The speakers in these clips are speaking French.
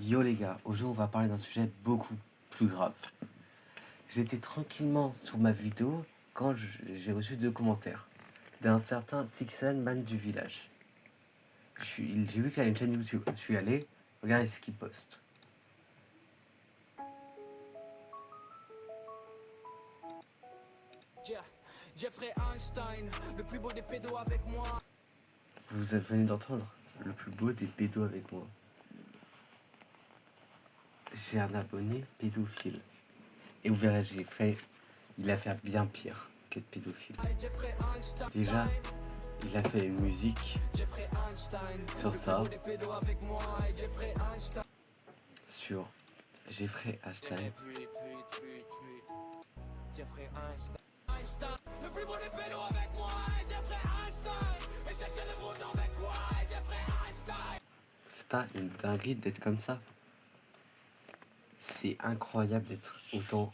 Yo les gars, aujourd'hui on va parler d'un sujet beaucoup plus grave. J'étais tranquillement sur ma vidéo quand j'ai reçu 2 commentaires d'un certain Sixen Man du village. J'ai vu qu'il a une chaîne YouTube, je suis allé, regardez ce qu'il poste. Jeffrey Einstein, le plus beau des pédos avec moi. Vous venez d'entendre le plus beau des pédos avec moi. J'ai un abonné pédophile. Et vous verrez, il a fait bien pire qu'être pédophile. Déjà, il a fait une musique sur ça, sur Jeffrey Einstein. Le plus beau des pédos avec moi, Jeffrey Einstein. Et chercher le monde avec moi, Jeffrey Einstein. C'est pas une dinguerie d'être comme ça. C'est incroyable d'être autant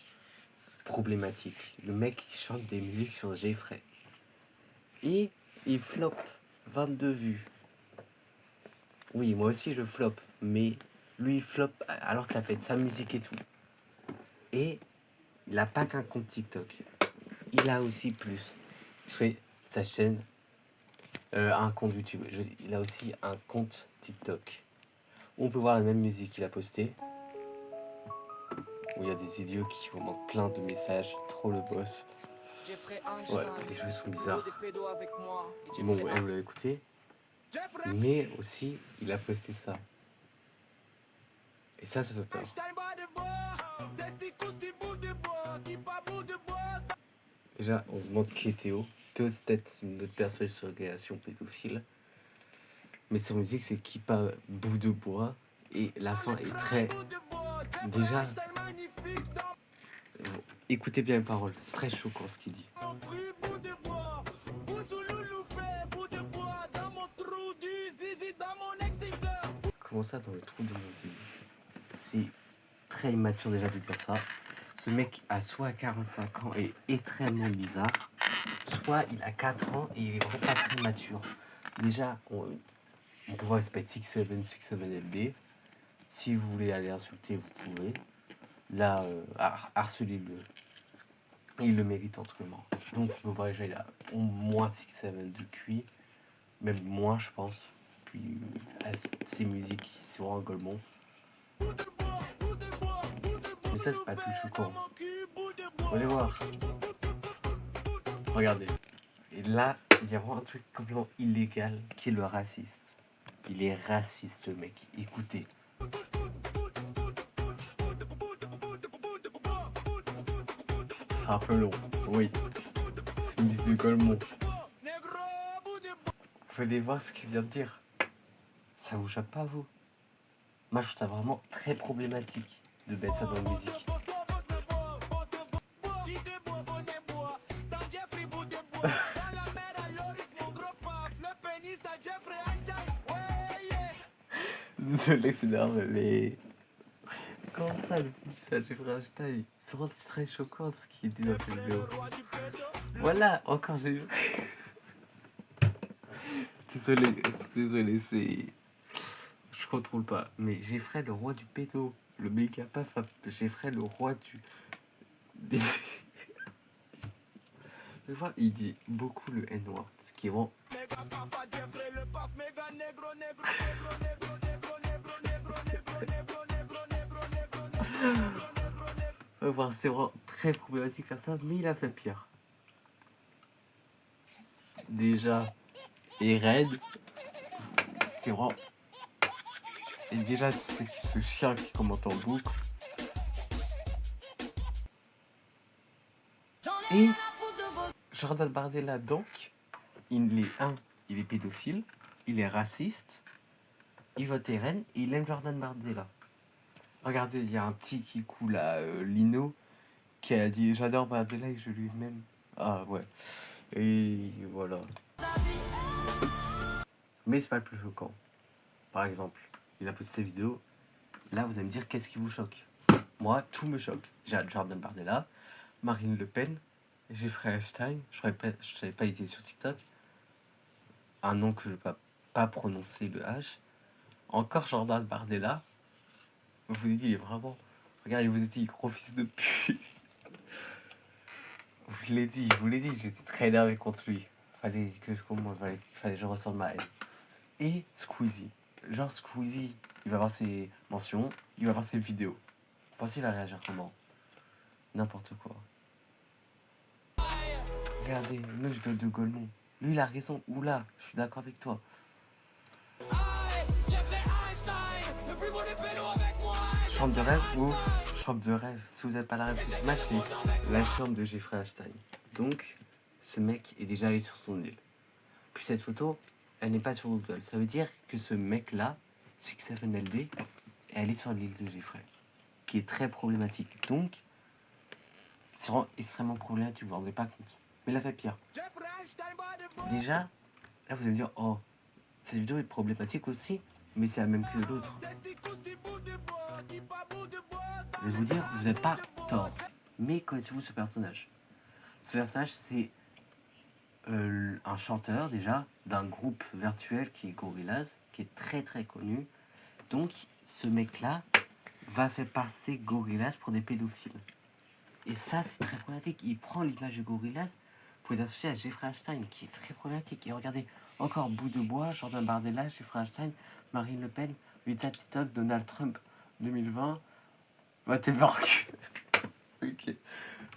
problématique. Le mec il chante des musiques sur Jeffrey. Et il flop 22 vues. Oui, moi aussi je flop, mais lui il flop alors qu'il a fait de sa musique et tout. Et il a pas qu'un compte TikTok. Il a aussi plus. Je fais sa chaîne, un compte YouTube. Il a aussi un compte TikTok. On peut voir la même musique qu'il a posté. Où il y a des idiots qui vous manquent plein de messages. Trop le boss. Ouais, les jeux sont bizarres. Bon, ouais, vous l'avez écouté. Mais aussi, il a posté ça. Et ça fait peur. Déjà, on se demande qui est Théo. Théo, c'est peut-être une autre personne sur régulation pédophile. Mais sa musique, c'est qui pas bout de bois. Et la fin est très. Déjà, écoutez bien les paroles. C'est très choquant ce qu'il dit. Comment ça, dans le trou de mon zizi? C'est très immature déjà de dire ça. Ce mec a soit 45 ans et est extrêmement bizarre, soit il a 4 ans et il est vraiment pas très mature. Déjà, on peut voir, il s'appelle 67LD. Si vous voulez aller insulter, vous pouvez. Là, harcelez-le. Il le mérite amplement. Donc, on peut voir déjà, il a au moins 67 de QI. Même moins, je pense. Puis, ses musiques, c'est vraiment Golemont. Mais ça, c'est pas le plus choquant. Allez voir. Regardez. Et là, il y a vraiment un truc complètement illégal qui est le raciste. Il est raciste, ce mec. Écoutez. C'est un peu long. Oui. C'est une liste de Golemont. Vous allez voir ce qu'il vient de dire. Ça vous choque pas, vous? Moi, je trouve ça vraiment très problématique de mettre ça dans la musique. Désolé, c'est énorme, mais... Comment ça, le fils à Jeffrey Einstein? C'est vraiment très choquant ce qui est dit dans cette vidéo. Voilà, encore j'ai vu. Désolé, c'est... Je contrôle pas. Mais Jeffrey, le roi du pédo. Le méga paf, Jeffrey, le roi du... Je vois, il dit beaucoup le N-word, ce qui est vraiment... C'est vraiment très problématique de faire ça, mais il a fait pire. Déjà, et Red, c'est vraiment... Et déjà, tu sais que ce chien qui commente en boucle. Et Jordan Bardella, donc, il est pédophile, il est raciste, il vote RN et il aime Jordan Bardella. Regardez, il y a un petit qui coule à Lino qui a dit j'adore Bardella et je lui même. Ah ouais. Et voilà. Mais c'est pas le plus choquant. Par exemple, il a posté cette vidéo. Là, vous allez me dire qu'est-ce qui vous choque. Moi, tout me choque. J'ai Jordan Bardella, Marine Le Pen, Jeffrey Einstein. Je savais pas, il était sur TikTok. Un nom que je ne peux pas prononcer le H. Encore Jordan Bardella. Je vous ai dit, il est vraiment... Regardez, je vous ai dit, gros fils de pute. Je vous l'ai dit, j'étais très énervé contre lui. Fallait que je ressente ma haine. Et Squeezie. Genre Squeezie, il va voir ses mentions, il va voir ses vidéos. Vous pensez qu'il va réagir comment? N'importe quoi. Regardez, moi je donne de Golemont. Lui il a raison, oula, je suis d'accord avec toi. Chambre de rêve ou chambre de rêve? Si vous n'avez pas la rêve, cette image c'est la chambre de Jeffrey Einstein. Donc, ce mec est déjà allé sur son île. Puis cette photo, elle n'est pas sur Google. Ça veut dire que ce mec-là, 67LD, est allé sur l'île de Jeffrey, qui est très problématique. Donc, c'est vraiment extrêmement problématique, vous vous rendez pas compte. Mais il a fait pire. Déjà, là vous allez me dire, oh, cette vidéo est problématique aussi, mais c'est la même que l'autre. Je vais vous dire, vous n'êtes pas tort. Mais connaissez-vous ce personnage? Ce personnage, c'est un chanteur déjà d'un groupe virtuel qui est Gorillaz, qui est très très connu. Donc, ce mec-là va faire passer Gorillaz pour des pédophiles. Et ça, c'est très problématique. Il prend l'image de Gorillaz pour les associer à Jeffrey Einstein, qui est très problématique. Et regardez, encore Bout de Bois, Jordan Bardella, Jeffrey Einstein, Marine Le Pen, Vita TikTok, Donald Trump 2020, whatever. Ok.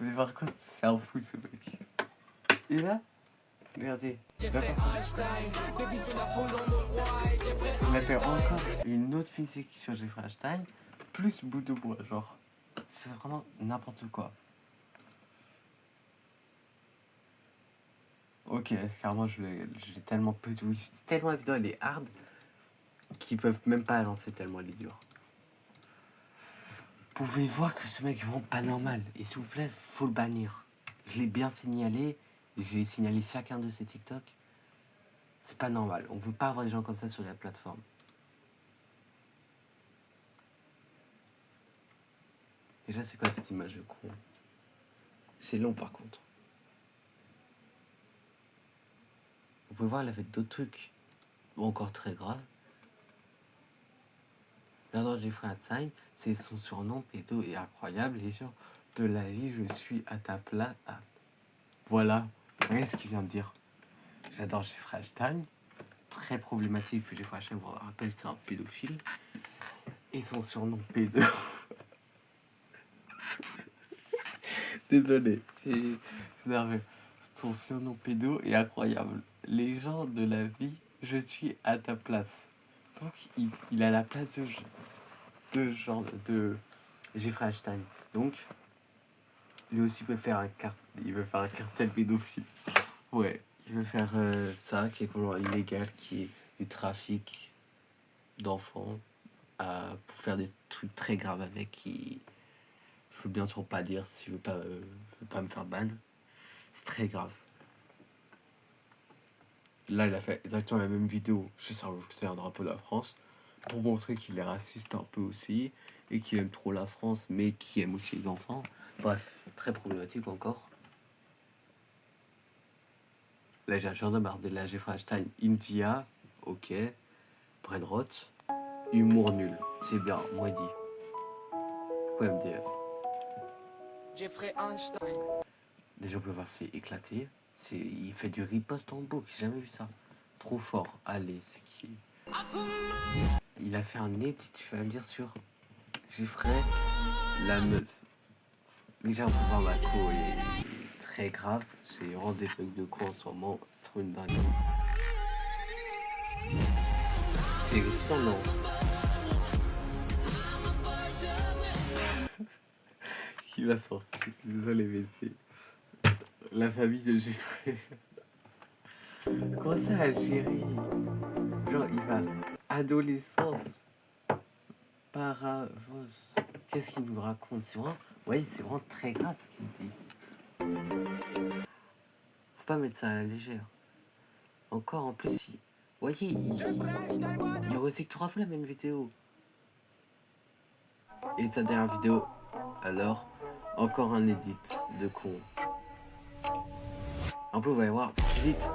Mais par contre, c'est un fou ce mec. Et là, regardez. Il a fait encore une autre musique sur Jeffrey Einstein, plus Bout de Bois, genre. C'est vraiment n'importe quoi. Ok, clairement, j'ai tellement peu de... Tellement la vidéo, elle est hard, qu'ils peuvent même pas lancer tellement elle est dure. Vous pouvez voir que ce mec est vraiment pas normal. Et s'il vous plaît, faut le bannir. Je l'ai bien signalé. J'ai signalé chacun de ses TikTok. C'est pas normal. On veut pas avoir des gens comme ça sur la plateforme. Déjà, c'est quoi cette image de con? C'est long par contre. Vous pouvez voir, elle a fait d'autres trucs encore très graves. J'adore Jeffrey Einstein, c'est son surnom, pédo est incroyable. Les gens de la vie, je suis à ta place. Ah. Voilà, regardez ce qu'il vient de dire. J'adore Jeffrey Einstein, très problématique, puis Jeffrey Einstein, vous rappelle, c'est un pédophile. Et son surnom, pédo. Désolé, c'est nerveux. Son surnom, pédo, est incroyable. Les gens de la vie, je suis à ta place. Donc, il a la place de Jeffrey Einstein. Donc, lui aussi peut faire il veut faire un cartel pédophile. Ouais, il veut faire ça, qui est complètement illégal, qui est du trafic d'enfants, pour faire des trucs très graves avec, qui... Je veux bien sûr pas dire si je veux pas me faire ban. C'est très grave. Là, il a fait exactement la même vidéo, c'est un drapeau de la France, pour montrer qu'il est raciste un peu aussi, et qu'il aime trop la France, mais qu'il aime aussi les enfants. Bref, très problématique encore. Là, j'ai un genre de Bardella, Jeffrey Einstein, Intia, ok. Brainrot, humour nul, c'est bien, moi dit. Quoi me dire? Jeffrey Einstein. Déjà, on peut voir, c'est éclaté. Il fait du riposte en boucle, j'ai jamais vu ça. Trop fort. Allez, c'est qui? Il a fait un edit, tu vas me dire, sur Jeffrey la meuf. Déjà, on peut voir ma co est très grave. J'ai vraiment des trucs de co en ce moment. C'est trop une dinguerie. C'est terrifiant, non? Qui va se porter? Désolé, mais c'est la famille de Jeffrey. Comment ça, Algérie? Genre, il va adolescence. Paravos. Qu'est-ce qu'il nous raconte? C'est vraiment... Oui, c'est vraiment très grave ce qu'il dit. Faut pas mettre ça à la légère. Encore, en plus, vous voyez, il recycle 3 fois la même vidéo. Et ta dernière vidéo, alors, encore un edit de con. En plus, vous allez voir, cet edit,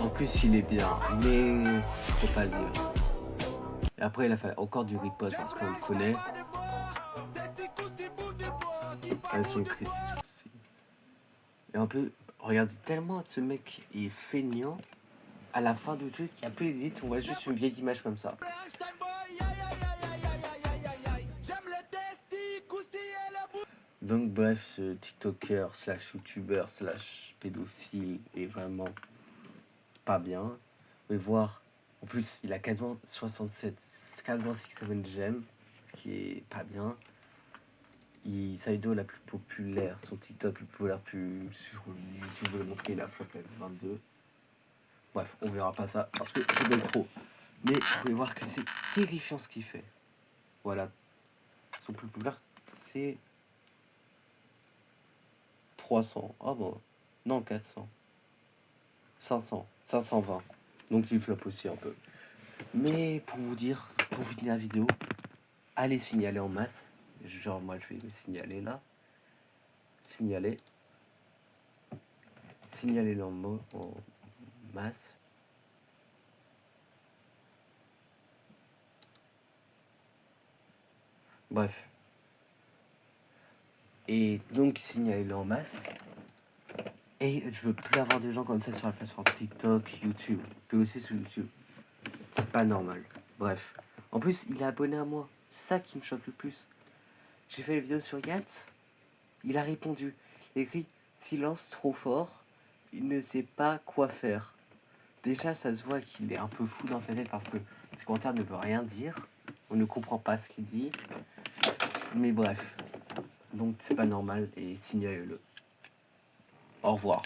en plus, il est bien, mais faut pas le dire. Et après, il a fait encore du riposte parce qu'on le connaît. Elles sont précises aussi. Et un peu, regarde, tellement ce mec est feignant. À la fin du truc, il n'y a plus d'édit, on voit juste une vieille image comme ça. Donc bref, ce TikToker slash YouTuber slash pédophile est vraiment pas bien. Mais voir, en plus, il a quasiment 67 j'aime, ce qui est pas bien. Sa vidéo la plus populaire, son TikTok le plus populaire sur YouTube, je vais le montrer, il a flop level 22. Bref, on verra pas ça parce que je donne trop. Mais vous pouvez voir que c'est terrifiant ce qu'il fait. Voilà. Son plus populaire, c'est 300. Ah bon. Non, 400. 500. 520. Donc il flop aussi un peu. Mais pour vous dire, pour finir la vidéo, allez signaler en masse. Genre moi je vais le signaler là. Signaler. Signaler en masse. Bref. Et donc signaler en masse. Et je veux plus avoir des gens comme ça sur la plateforme TikTok, YouTube. Puis aussi sur YouTube. C'est pas normal. Bref. En plus, il est abonné à moi. C'est ça qui me choque le plus. J'ai fait une vidéo sur Yats. Il a répondu. Il a écrit silence trop fort. Il ne sait pas quoi faire. Déjà, ça se voit qu'il est un peu fou dans sa tête parce que ses commentaires ne veulent rien dire. On ne comprend pas ce qu'il dit. Mais bref. Donc, c'est pas normal et signalez-le. Au revoir.